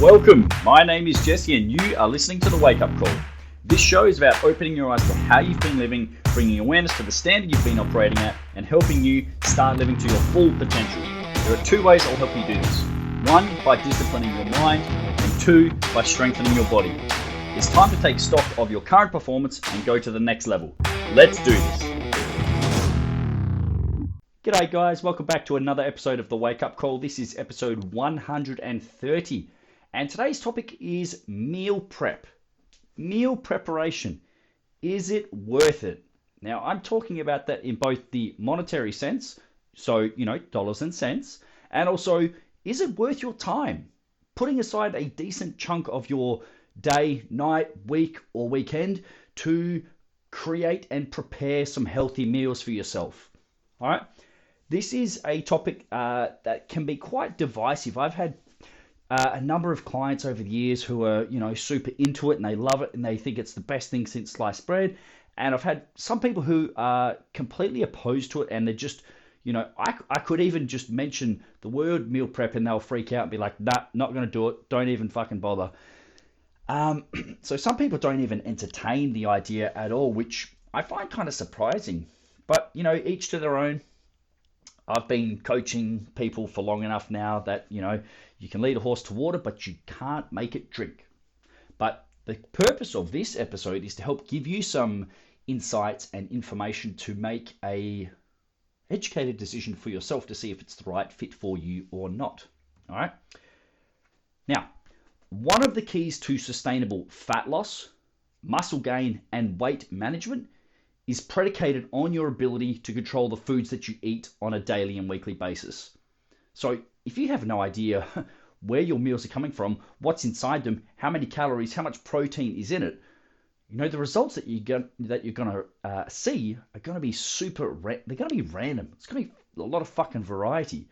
Welcome, my name is Jesse and you are listening to The Wake Up Call. This show is about opening your eyes to how you've been living, bringing awareness to the standard you've been operating at, and helping you start living to your full potential. There are two ways I'll help you do this. One, by disciplining your mind, and two, by strengthening your body. It's time to take stock of your current performance and go to the next level. Let's do this. G'day guys, welcome back to another episode of The Wake Up Call. This is episode 130. And today's topic is meal prep. Meal preparation. Is it worth it? Now, I'm talking about that in both the monetary sense, so, dollars and cents, and also, is it worth your time? Putting aside a decent chunk of your day, night, week, or weekend to create and prepare some healthy meals for yourself. All right? This is a topic that can be quite divisive. I've had a number of clients over the years who are, super into it and they love it and they think it's the best thing since sliced bread. And I've had some people who are completely opposed to it and they're just, I could even just mention the word meal prep and they'll freak out and be like, nah, not going to do it. Don't even fucking bother. So some people don't even entertain the idea at all, which I find kind of surprising. But, each to their own. I've been coaching people for long enough now that, you can lead a horse to water, but you can't make it drink. But the purpose of this episode is to help give you some insights and information to make a educated decision for yourself to see if it's the right fit for you or not. All right. Now, one of the keys to sustainable fat loss, muscle gain, and weight management is predicated on your ability to control the foods that you eat on a daily and weekly basis. So if you have no idea where your meals are coming from, what's inside them, how many calories, how much protein is in it, the results that you're going to see are going to be they're going to be random. It's going to be a lot of fucking variety.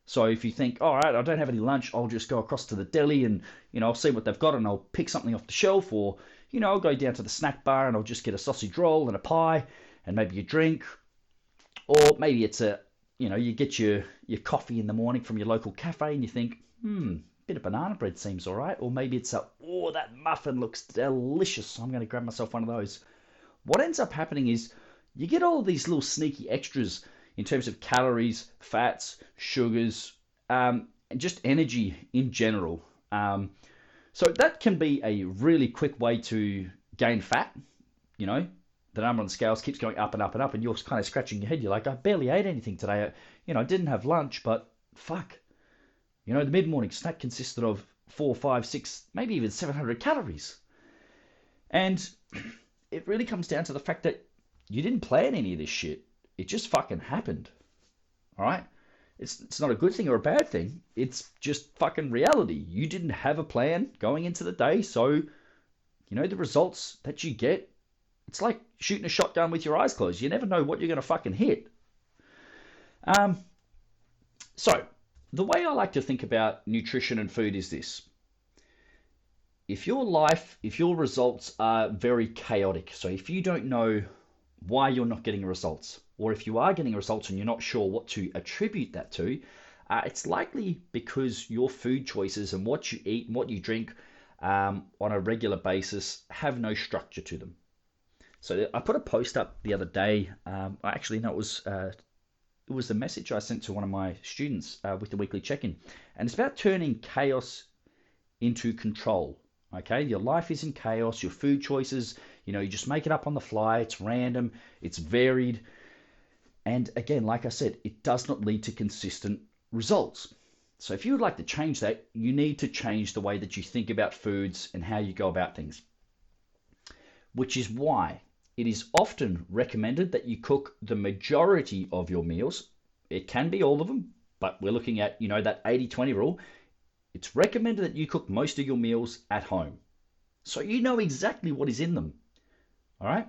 So if you think, all right, I don't have any lunch, I'll just go across to the deli and, I'll see what they've got and I'll pick something off the shelf, or, I'll go down to the snack bar and I'll just get a sausage roll and a pie and maybe a drink. Or maybe it's you get your coffee in the morning from your local cafe and you think, bit of banana bread seems all right. Or maybe it's that muffin looks delicious. I'm going to grab myself one of those. What ends up happening is you get all of these little sneaky extras in terms of calories, fats, sugars, and just energy in general. So that can be a really quick way to gain fat. The number on the scales keeps going up and up and up, and you're kind of scratching your head. You're like, I barely ate anything today. I didn't have lunch, but fuck. The mid-morning snack consisted of 4, 5, 6, maybe even 700 calories. And it really comes down to the fact that you didn't plan any of this shit. It just fucking happened. All right? It's not a good thing or a bad thing. It's just fucking reality. You didn't have a plan going into the day, so, the results that you get, it's like shooting a shotgun with your eyes closed. You never know what you're going to fucking hit. So, the way I like to think about nutrition and food is this. If your results are very chaotic, so if you don't know why you're not getting results, or if you are getting results and you're not sure what to attribute that to, it's likely because your food choices and what you eat and what you drink on a regular basis have no structure to them. So I put a post up the other day. It was the message I sent to one of my students with the weekly check-in. And it's about turning chaos into control. Okay, your life is in chaos, your food choices, you just make it up on the fly, it's random, it's varied. And again, like I said, it does not lead to consistent results. So if you would like to change that, you need to change the way that you think about foods and how you go about things. Which is why it is often recommended that you cook the majority of your meals. It can be all of them, but we're looking at, that 80-20 rule. It's recommended that you cook most of your meals at home. So you know exactly what is in them. All right?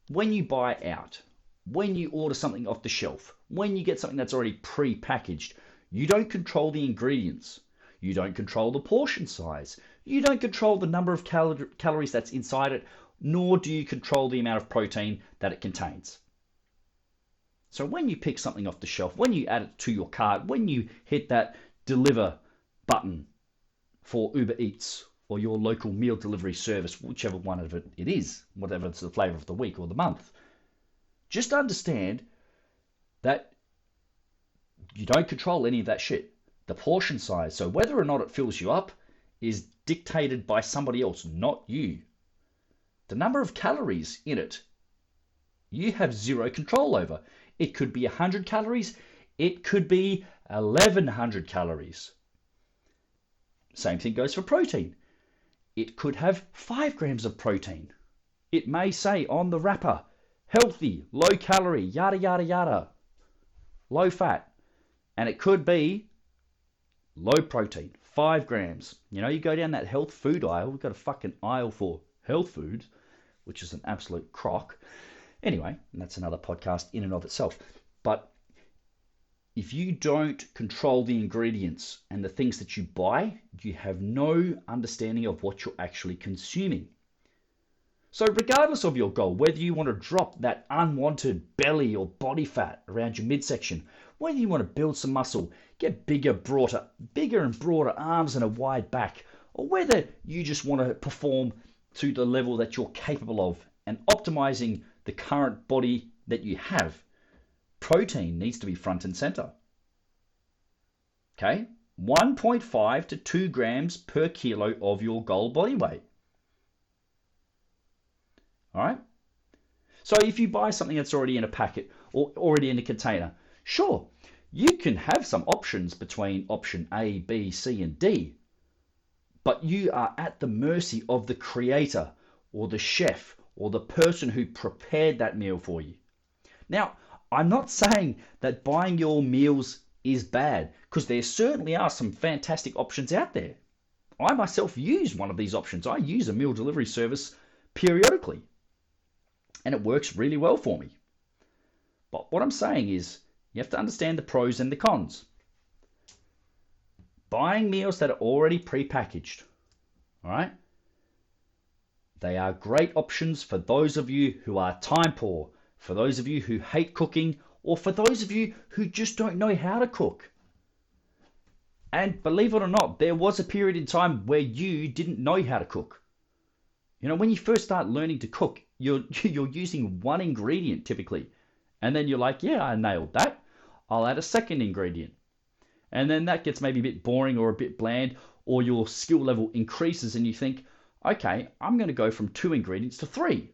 When you buy out, when you order something off the shelf, when you get something that's already pre-packaged, you don't control the ingredients. You don't control the portion size. You don't control the number of calories that's inside it, nor do you control the amount of protein that it contains. So when you pick something off the shelf, when you add it to your cart, when you hit that deliver button for Uber Eats or your local meal delivery service, whichever one of it is, whatever it's the flavor of the week or the month. Just understand that you don't control any of that shit. The portion size, so whether or not it fills you up, is dictated by somebody else, not you. The number of calories in it, you have zero control over. It could be 100 calories, it could be 1100 calories. Same thing goes for protein. It could have 5 grams of protein. It may say on the wrapper, healthy, low calorie, yada, yada, yada, low fat. And it could be low protein, 5 grams. You know, you go down that health food aisle, we've got a fucking aisle for health foods, which is an absolute crock. Anyway, and that's another podcast in and of itself. But if you don't control the ingredients and the things that you buy, you have no understanding of what you're actually consuming. So regardless of your goal, whether you want to drop that unwanted belly or body fat around your midsection, whether you want to build some muscle, get bigger and broader arms and a wide back, or whether you just want to perform to the level that you're capable of and optimizing the current body that you have, protein needs to be front and center. Okay? 1.5 to 2 grams per kilo of your goal body weight. All right? So if you buy something that's already in a packet or already in a container, sure, you can have some options between option A, B, C, and D, but you are at the mercy of the creator or the chef or the person who prepared that meal for you. Now, I'm not saying that buying your meals is bad, because there certainly are some fantastic options out there. I myself use one of these options. I use a meal delivery service periodically, and it works really well for me. But what I'm saying is, you have to understand the pros and the cons. Buying meals that are already pre-packaged, all right? They are great options for those of you who are time poor, for those of you who hate cooking, or for those of you who just don't know how to cook. And believe it or not, there was a period in time where you didn't know how to cook. You know, when you first start learning to cook, you're using one ingredient typically. And then you're like, yeah, I nailed that. I'll add a second ingredient. And then that gets maybe a bit boring or a bit bland, or your skill level increases and you think, okay, I'm going to go from 2 ingredients to 3,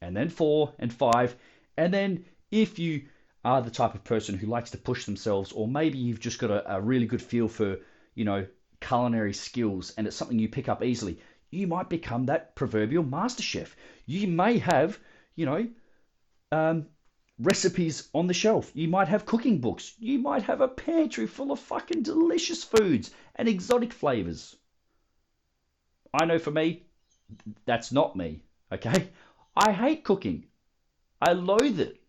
and then 4 and 5. And then if you are the type of person who likes to push themselves, or maybe you've just got a really good feel for, you know, culinary skills and it's something you pick up easily, you might become that proverbial master chef. You may have, you know, recipes on the shelf. You might have cooking books. You might have a pantry full of fucking delicious foods and exotic flavors. I know for me, that's not me, okay? I hate cooking. I loathe it.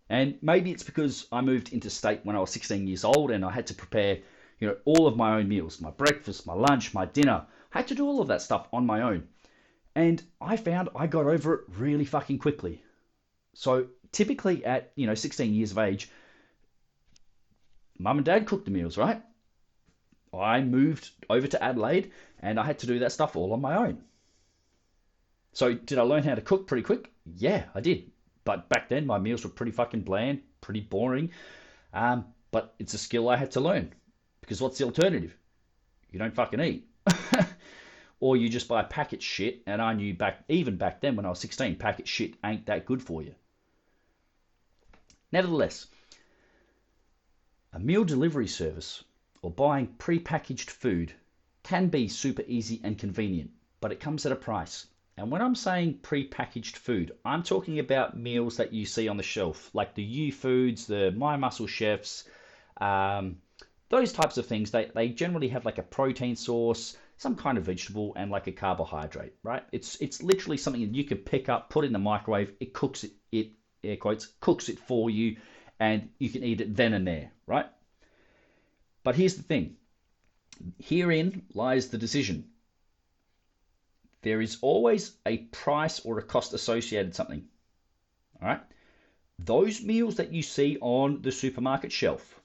And maybe it's because I moved interstate when I was 16 years old and I had to prepare, you know, all of my own meals, my breakfast, my lunch, my dinner. I had to do all of that stuff on my own. And I found I got over it really fucking quickly. So typically at, 16 years of age, mum and dad cooked the meals, right? I moved over to Adelaide and I had to do that stuff all on my own. So did I learn how to cook pretty quick? Yeah, I did. But back then my meals were pretty fucking bland, pretty boring. But it's a skill I had to learn, because what's the alternative? You don't fucking eat. Or you just buy packet shit, and I knew even back then when I was 16, packet shit ain't that good for you. Nevertheless, a meal delivery service or buying pre-packaged food can be super easy and convenient, but it comes at a price. And when I'm saying pre-packaged food, I'm talking about meals that you see on the shelf, like the U Foods, the My Muscle Chefs, those types of things. They generally have like a protein source, some kind of vegetable, and like a carbohydrate, right? It's literally something that you can pick up, put in the microwave, it cooks it air quotes, cooks it for you, and you can eat it then and there, right? But here's the thing. Herein lies the decision. There is always a price or a cost associated with something, all right? Those meals that you see on the supermarket shelf,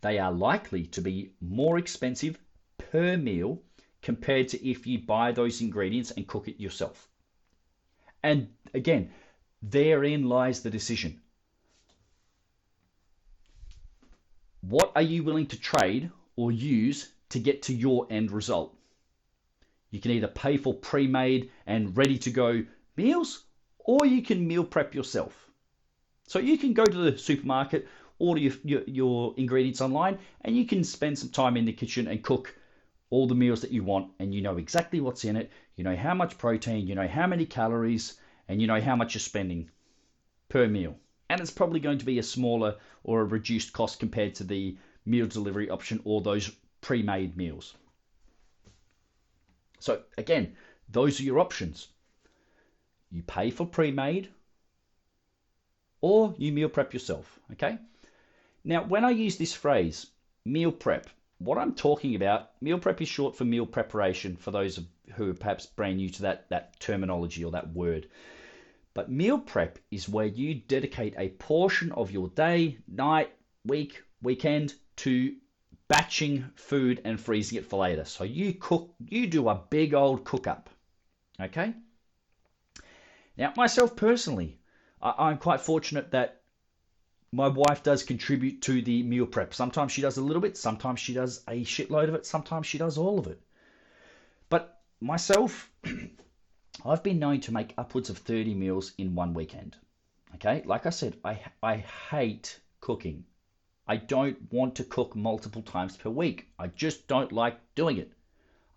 they are likely to be more expensive per meal compared to if you buy those ingredients and cook it yourself. And again, therein lies the decision. What are you willing to trade or use to get to your end result? You can either pay for pre-made and ready-to-go meals, or you can meal prep yourself. So you can go to the supermarket, order your ingredients online, and you can spend some time in the kitchen and cook all the meals that you want, and you know exactly what's in it, you know how much protein, you know how many calories, and you know how much you're spending per meal. And it's probably going to be a smaller or a reduced cost compared to the meal delivery option or those pre-made meals. So again, those are your options. You pay for pre-made or you meal prep yourself, okay? Now, when I use this phrase, meal prep, what I'm talking about, meal prep is short for meal preparation for those who are perhaps brand new to that terminology or that word. But meal prep is where you dedicate a portion of your day, night, week, weekend to batching food and freezing it for later. So you do a big old cook up, okay? Now, myself personally, I'm quite fortunate that my wife does contribute to the meal prep. Sometimes she does a little bit, sometimes she does a shitload of it, sometimes she does all of it. But myself, I've been known to make upwards of 30 meals in one weekend. Okay, like I said, I hate cooking. I don't want to cook multiple times per week. I just don't like doing it.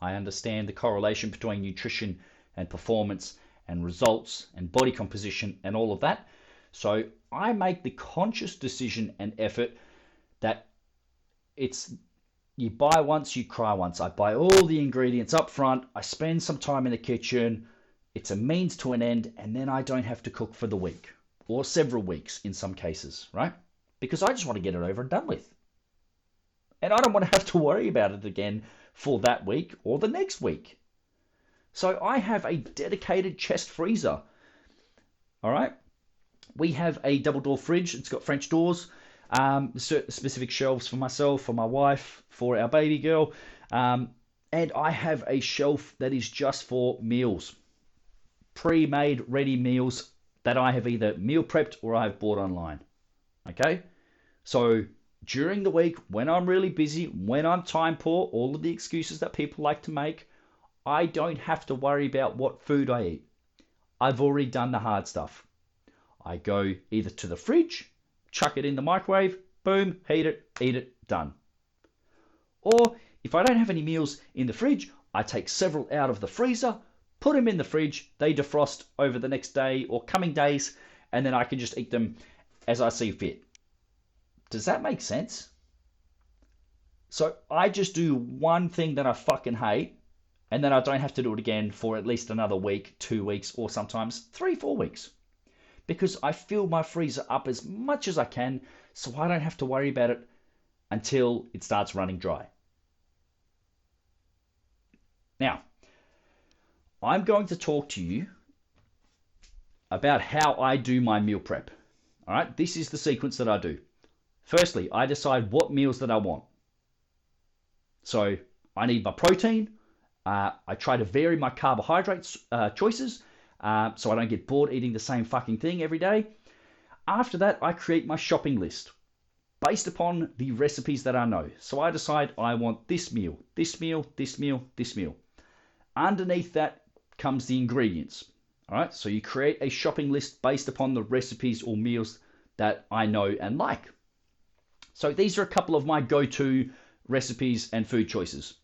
I understand the correlation between nutrition and performance and results and body composition and all of that. So I make the conscious decision and effort that it's you buy once, you cry once. I buy all the ingredients up front. I spend some time in the kitchen. It's a means to an end, and then I don't have to cook for the week or several weeks in some cases, right? Because I just want to get it over and done with. And I don't want to have to worry about it again for that week or the next week. So I have a dedicated chest freezer. All right. We have a double door fridge. It's got French doors, specific shelves for myself, for my wife, for our baby girl. And I have a shelf that is just for meals. Pre-made, ready meals that I have either meal prepped or I have bought online. Okay? So during the week, when I'm really busy, when I'm time poor, all of the excuses that people like to make, I don't have to worry about what food I eat. I've already done the hard stuff. I go either to the fridge, chuck it in the microwave, boom, heat it, eat it, done. Or if I don't have any meals in the fridge, I take several out of the freezer, put them in the fridge, they defrost over the next day or coming days, and then I can just eat them as I see fit. Does that make sense? So I just do one thing that I fucking hate, and then I don't have to do it again for at least another week, 2 weeks, or sometimes 3-4 weeks. Because I fill my freezer up as much as I can so I don't have to worry about it until it starts running dry. Now, I'm going to talk to you about how I do my meal prep. All right, this is the sequence that I do. Firstly, I decide what meals that I want. So I need my protein. I try to vary my carbohydrates choices so I don't get bored eating the same fucking thing every day. After that, I create my shopping list based upon the recipes that I know. So I decide I want this meal, this meal, this meal, this meal. Underneath that comes the ingredients. All right, so you create a shopping list based upon the recipes or meals that I know and like. So these are a couple of my go-to recipes and food choices.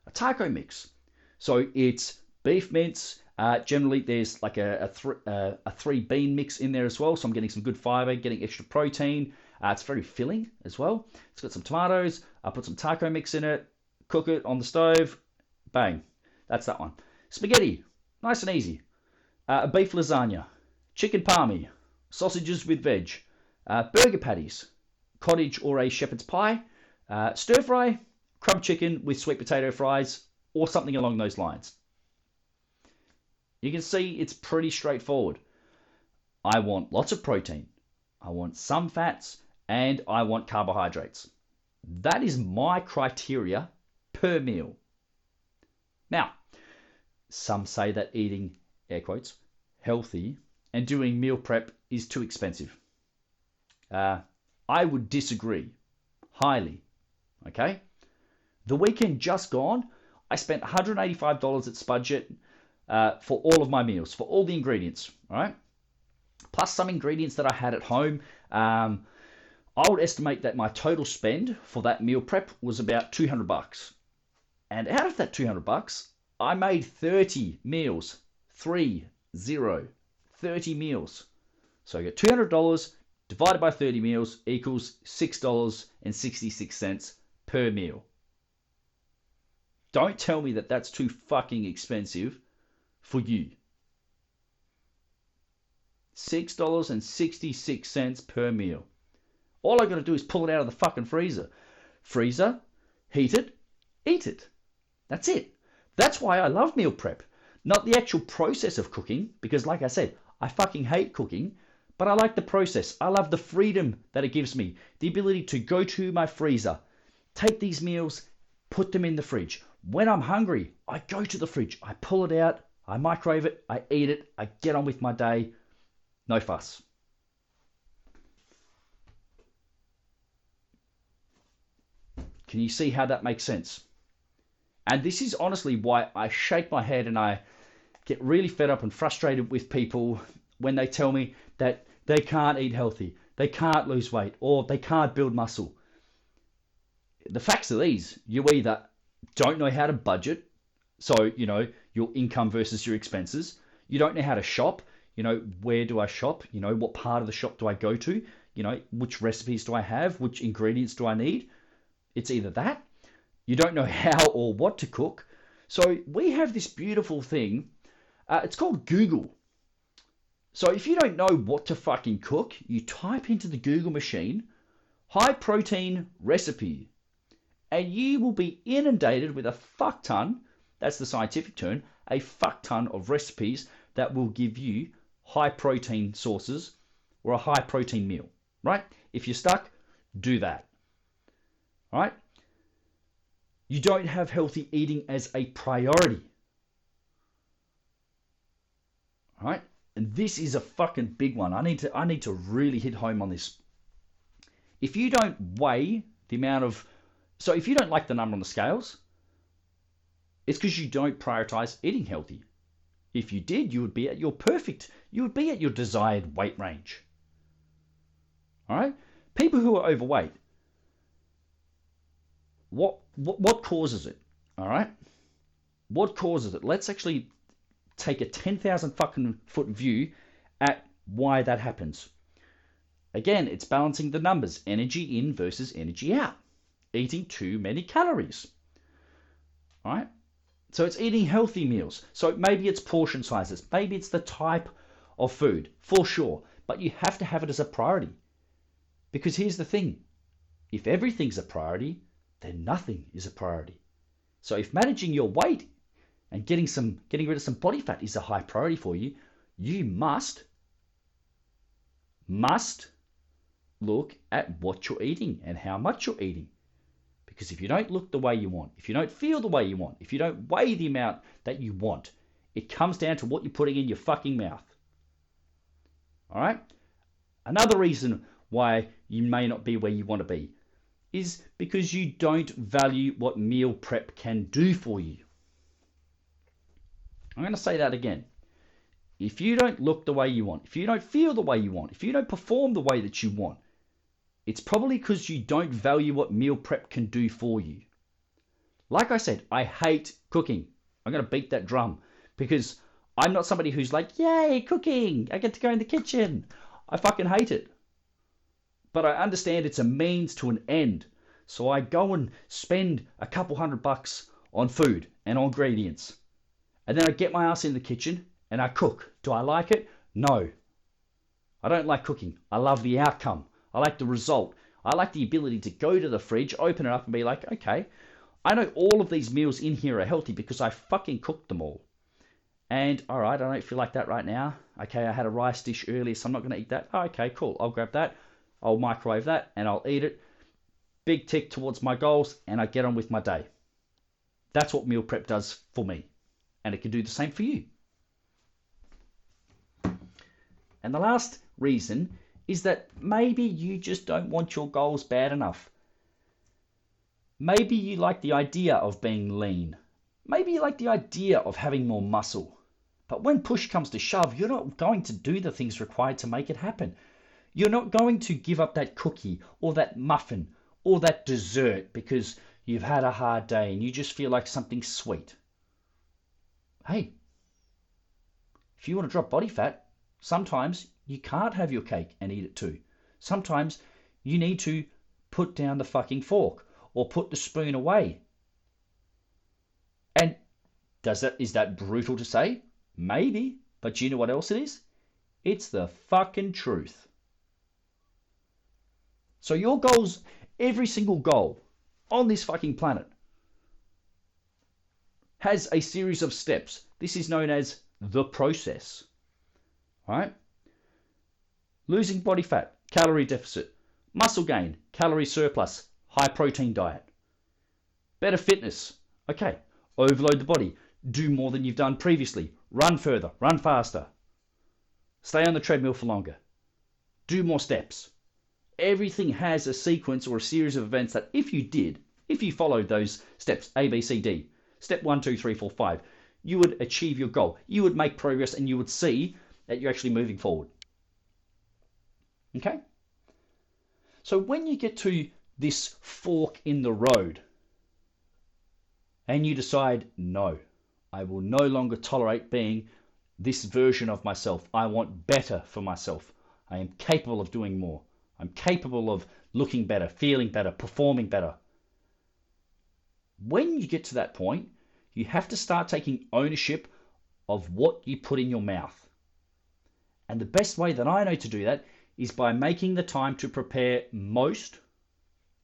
A taco mix. So it's beef mince. Generally, there's like a 3-bean mix in there as well. So I'm getting some good fiber, getting extra protein. It's very filling as well. It's got some tomatoes. I put some taco mix in it. Cook it on the stove. Bang. That's that one. Spaghetti. Nice and easy. Beef lasagna. Chicken parmy. Sausages with veg. Burger patties. Cottage or a shepherd's pie. Stir fry. Crumb chicken with sweet potato fries. Or something along those lines. You can see it's pretty straightforward. I want lots of protein. I want some fats. And I want carbohydrates. That is my criteria per meal. Now, some say that eating, air quotes, healthy and doing meal prep is too expensive. I would disagree highly. Okay? The weekend just gone, I spent $185 at Spudget for all of my meals, for all the ingredients, all right? Plus some ingredients that I had at home. I would estimate that my total spend for that meal prep was about $200. And out of that $200, I made 30 meals. 30. 30 meals. So I get $200 divided by 30 meals equals $6.66 per meal. Don't tell me that that's too fucking expensive for you. $6.66 per meal. All I got to do is pull it out of the fucking freezer. Freezer, heat it, eat it. That's it. That's why I love meal prep. Not the actual process of cooking, because like I said, I fucking hate cooking, but I like the process. I love the freedom that it gives me. The ability to go to my freezer, take these meals, put them in the fridge. When I'm hungry, I go to the fridge. I pull it out, I microwave it, I eat it, I get on with my day. No fuss. Can you see how that makes sense? And this is honestly why I shake my head and I get really fed up and frustrated with people when they tell me that they can't eat healthy, they can't lose weight, or they can't build muscle. The facts are these. You either don't know how to budget, so, your income versus your expenses. You don't know how to shop. Where do I shop? What part of the shop do I go to? Which recipes do I have? Which ingredients do I need? It's either that. You don't know how or what to cook. So we have this beautiful thing. It's called Google. So if you don't know what to fucking cook, you type into the Google machine, high protein recipe, and you will be inundated with a fuck ton, that's the scientific term, a fuck ton of recipes that will give you high protein sources or a high protein meal, right? If you're stuck, do that. All right? You don't have healthy eating as a priority. All right? And this is a fucking big one. I need to really hit home on this. If you don't weigh the amount of... So if you don't like the number on the scales, it's because you don't prioritize eating healthy. If you did, you would be at your desired weight range. All right? People who are overweight, what causes it? All right? What causes it? Let's actually take a 10,000 fucking foot view at why that happens. Again, it's balancing the numbers, energy in versus energy out. Eating too many calories. All right? So it's eating healthy meals. So maybe it's portion sizes. Maybe it's the type of food, for sure. But you have to have it as a priority. Because here's the thing. If everything's a priority, then nothing is a priority. So if managing your weight and getting rid of some body fat is a high priority for you, you must look at what you're eating and how much you're eating. Because if you don't look the way you want, if you don't feel the way you want, if you don't weigh the amount that you want, it comes down to what you're putting in your fucking mouth. All right? Another reason why you may not be where you want to be is because you don't value what meal prep can do for you. I'm going to say that again. If you don't look the way you want, if you don't feel the way you want, if you don't perform the way that you want, it's probably because you don't value what meal prep can do for you. Like I said, I hate cooking. I'm going to beat that drum because I'm not somebody who's like, yay, cooking. I get to go in the kitchen. I fucking hate it. But I understand it's a means to an end. So I go and spend a couple $100 on food and on ingredients. And then I get my ass in the kitchen and I cook. Do I like it? No. I don't like cooking. I love the outcome. I like the result. I like the ability to go to the fridge, open it up and be like, okay, I know all of these meals in here are healthy because I fucking cooked them all. And all right, I don't feel like that right now. Okay, I had a rice dish earlier, so I'm not going to eat that. Oh, okay, cool. I'll grab that. I'll microwave that and I'll eat it. big tick towards my goals, and I get on with my day. That's what meal prep does for me, and it can do the same for you. And the last reason is that maybe you just don't want your goals bad enough. Maybe you like the idea of being lean. Maybe you like the idea of having more muscle. But when push comes to shove, you're not going to do the things required to make it happen. You're not going to give up that cookie or that muffin or that dessert because you've had a hard day and you just feel like something sweet. Hey, if you want to drop body fat, sometimes you can't have your cake and eat it too. Sometimes you need to put down the fucking fork or put the spoon away. And is that brutal to say? Maybe, but you know what else it is? It's the fucking truth. So your goals, every single goal on this fucking planet has a series of steps. This is known as the process. All right? Losing body fat, calorie deficit. Muscle gain, calorie surplus, high protein diet. Better fitness. Okay, overload the body. Do more than you've done previously. Run further, run faster. Stay on the treadmill for longer. Do more steps. Everything has a sequence or a series of events that if you followed those steps, A, B, C, D, step 1, 2, 3, 4, 5, you would achieve your goal. You would make progress and you would see that you're actually moving forward. Okay? So when you get to this fork in the road and you decide, no, I will no longer tolerate being this version of myself. I want better for myself. I am capable of doing more. I'm capable of looking better, feeling better, performing better. When you get to that point, you have to start taking ownership of what you put in your mouth. And the best way that I know to do that is by making the time to prepare most,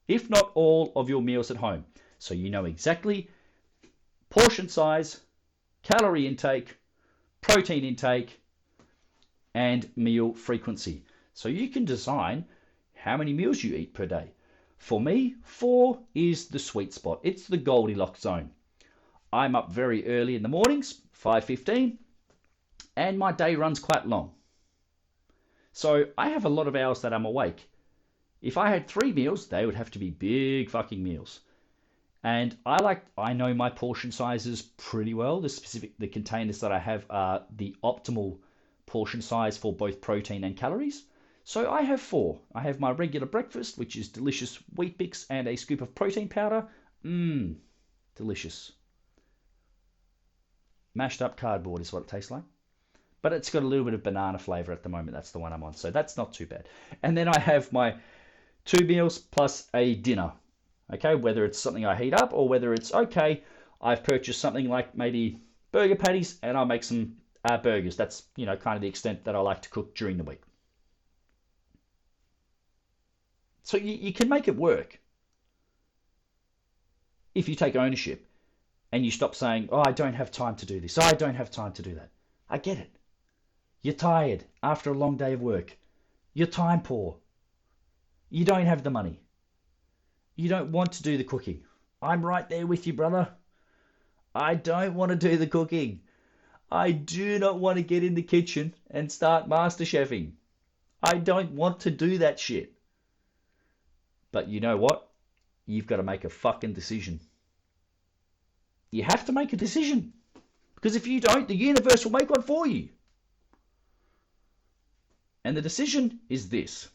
if not all, of your meals at home. So you know exactly portion size, calorie intake, protein intake, and meal frequency. So you can design how many meals you eat per day. For me, 4 is the sweet spot. It's the Goldilocks zone. I'm up very early in the mornings, 5:15, and my day runs quite long. So I have a lot of hours that I'm awake. If I had 3 meals, they would have to be big fucking meals. And I know my portion sizes pretty well. The containers that I have are the optimal portion size for both protein and calories. So I have 4. I have my regular breakfast, which is delicious wheat bix and a scoop of protein powder. Delicious. Mashed up cardboard is what it tastes like. But it's got a little bit of banana flavor at the moment. That's the one I'm on. So that's not too bad. And then I have my 2 meals plus a dinner. Okay, whether it's something I heat up or whether it's, okay, I've purchased something like maybe burger patties and I'll make some burgers. That's, kind of the extent that I like to cook during the week. So you can make it work if you take ownership and you stop saying, oh, I don't have time to do this. I don't have time to do that. I get it. You're tired after a long day of work. You're time poor. You don't have the money. You don't want to do the cooking. I'm right there with you, brother. I don't want to do the cooking. I do not want to get in the kitchen and start master chefing. I don't want to do that shit. But you know what? You've got to make a fucking decision. You have to make a decision. Because if you don't, the universe will make one for you. And the decision is this.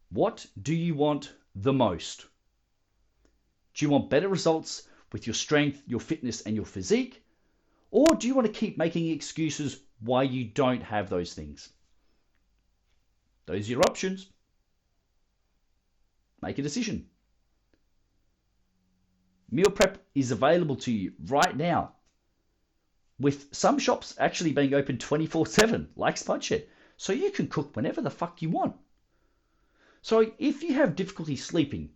What do you want the most? Do you want better results with your strength, your fitness, and your physique? Or do you want to keep making excuses why you don't have those things? Those are your options. Make a decision. Meal prep is available to you right now, with some shops actually being open 24/7, like Spudshed. So you can cook whenever the fuck you want. So if you have difficulty sleeping,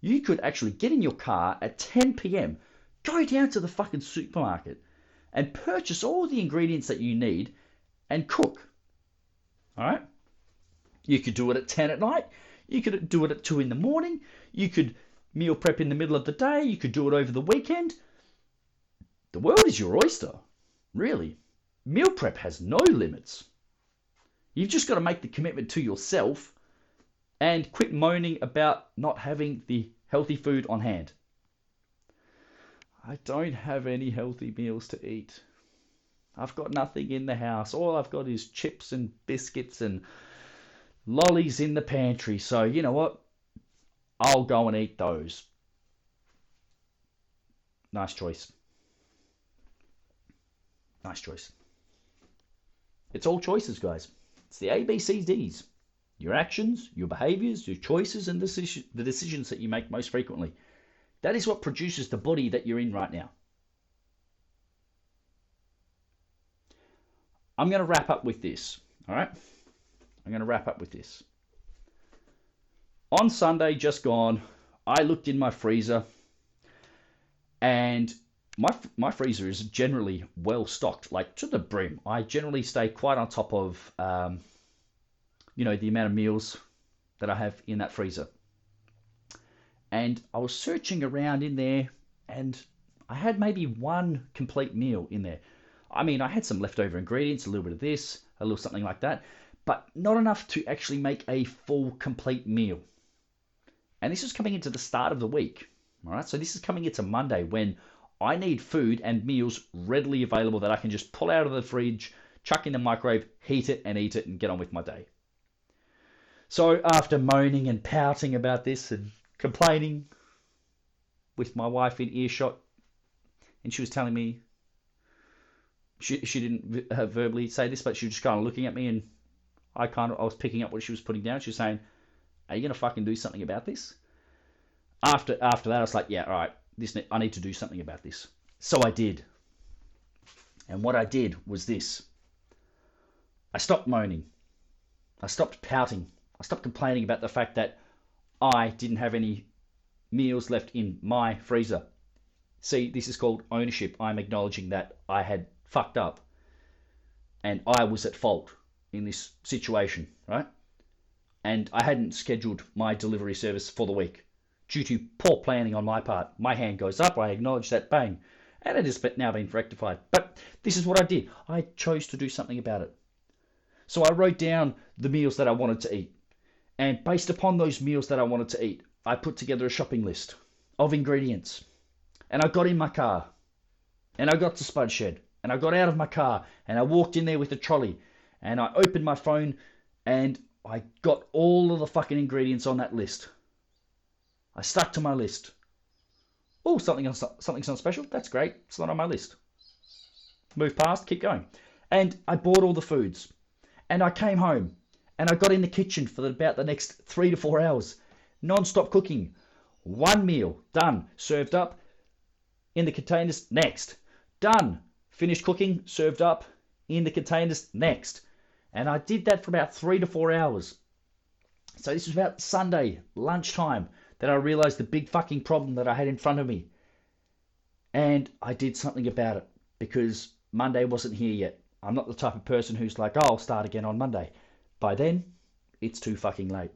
you could actually get in your car at 10 p.m., go down to the fucking supermarket and purchase all the ingredients that you need and cook. All right? You could do it at 10 at night. You could do it at 2 in the morning. You could meal prep in the middle of the day. You could do it over the weekend. The world is your oyster, really. Meal prep has no limits. You've just got to make the commitment to yourself and quit moaning about not having the healthy food on hand. I don't have any healthy meals to eat. I've got nothing in the house. All I've got is chips and biscuits and lollies in the pantry. So you know what? I'll go and eat those. Nice choice. Nice choice. It's all choices, guys. It's the ABCDs. Your actions, your behaviors, your choices, and the decisions that you make most frequently. That is what produces the body that you're in right now. I'm going to wrap up with this, all right? I'm going to wrap up with this. On Sunday, just gone, I looked in my freezer, and my freezer is generally well stocked, like to the brim. I generally stay quite on top of, the amount of meals that I have in that freezer. And I was searching around in there, and I had maybe one complete meal in there. I mean, I had some leftover ingredients, a little bit of this, a little something like that, but not enough to actually make a full, complete meal. And this is coming into the start of the week, all right? So this is coming into Monday when I need food and meals readily available that I can just pull out of the fridge, chuck in the microwave, heat it, and eat it, and get on with my day. So after moaning and pouting about this and complaining with my wife in earshot, and she was telling me, she didn't verbally say this, but she was just kind of looking at me, and I was picking up what she was putting down. She was saying, "Are you going to fucking do something about this?" After that, I was like, yeah, all right, I need to do something about this. So I did. And what I did was this. I stopped moaning. I stopped pouting. I stopped complaining about the fact that I didn't have any meals left in my freezer. See, this is called ownership. I'm acknowledging that I had fucked up and I was at fault in this situation, right? And I hadn't scheduled my delivery service for the week due to poor planning on my part. My hand goes up, I acknowledge that, bang, and it has now been rectified. But this is what I did. I chose to do something about it. So I wrote down the meals that I wanted to eat. And based upon those meals that I wanted to eat, I put together a shopping list of ingredients. And I got in my car. And I got to Spud Shed. And I got out of my car. And I walked in there with a trolley. And I opened my phone. And I got all of the fucking ingredients on that list. I stuck to my list. Oh, something's not special? That's great. It's not on my list. Move past, keep going. And I bought all the foods. And I came home. And I got in the kitchen for about the next 3 to 4 hours. Non-stop cooking. One meal. Done. Served up. In the containers. Next. Done. Finished cooking. Served up. In the containers. Next. And I did that for about 3 to 4 hours. So this was about Sunday, lunchtime, that I realized the big fucking problem that I had in front of me. And I did something about it because Monday wasn't here yet. I'm not the type of person who's like, oh, I'll start again on Monday. By then, it's too fucking late.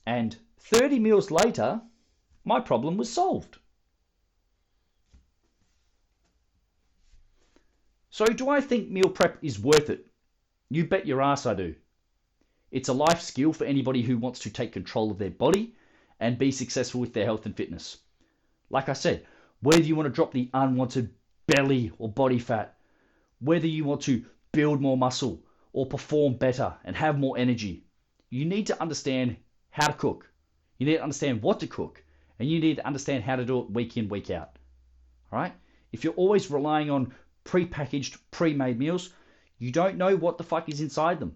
And 30 meals later, my problem was solved. So do I think meal prep is worth it? You bet your ass I do. It's a life skill for anybody who wants to take control of their body and be successful with their health and fitness. Like I said, whether you want to drop the unwanted belly or body fat, whether you want to build more muscle or perform better and have more energy, you need to understand how to cook. You need to understand what to cook, and you need to understand how to do it week in, week out. All right? If you're always relying on pre-packaged, pre-made meals, you don't know what the fuck is inside them.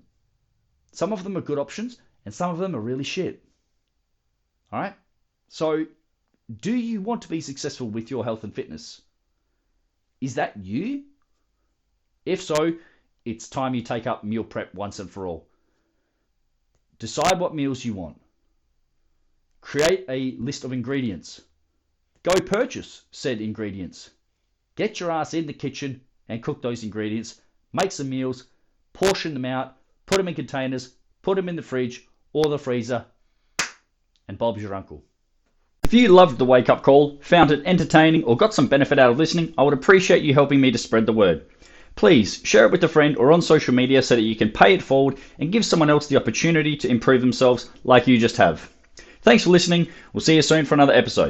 Some of them are good options, and some of them are really shit. All right? So, do you want to be successful with your health and fitness? Is that you? If so, it's time you take up meal prep once and for all. Decide what meals you want. Create a list of ingredients. Go purchase said ingredients. Get your ass in the kitchen and cook those ingredients. Make some meals, portion them out, put them in containers, put them in the fridge or the freezer, and Bob's your uncle. If you loved the Wake Up Call, found it entertaining, or got some benefit out of listening, I would appreciate you helping me to spread the word. Please share it with a friend or on social media so that you can pay it forward and give someone else the opportunity to improve themselves like you just have. Thanks for listening. We'll see you soon for another episode.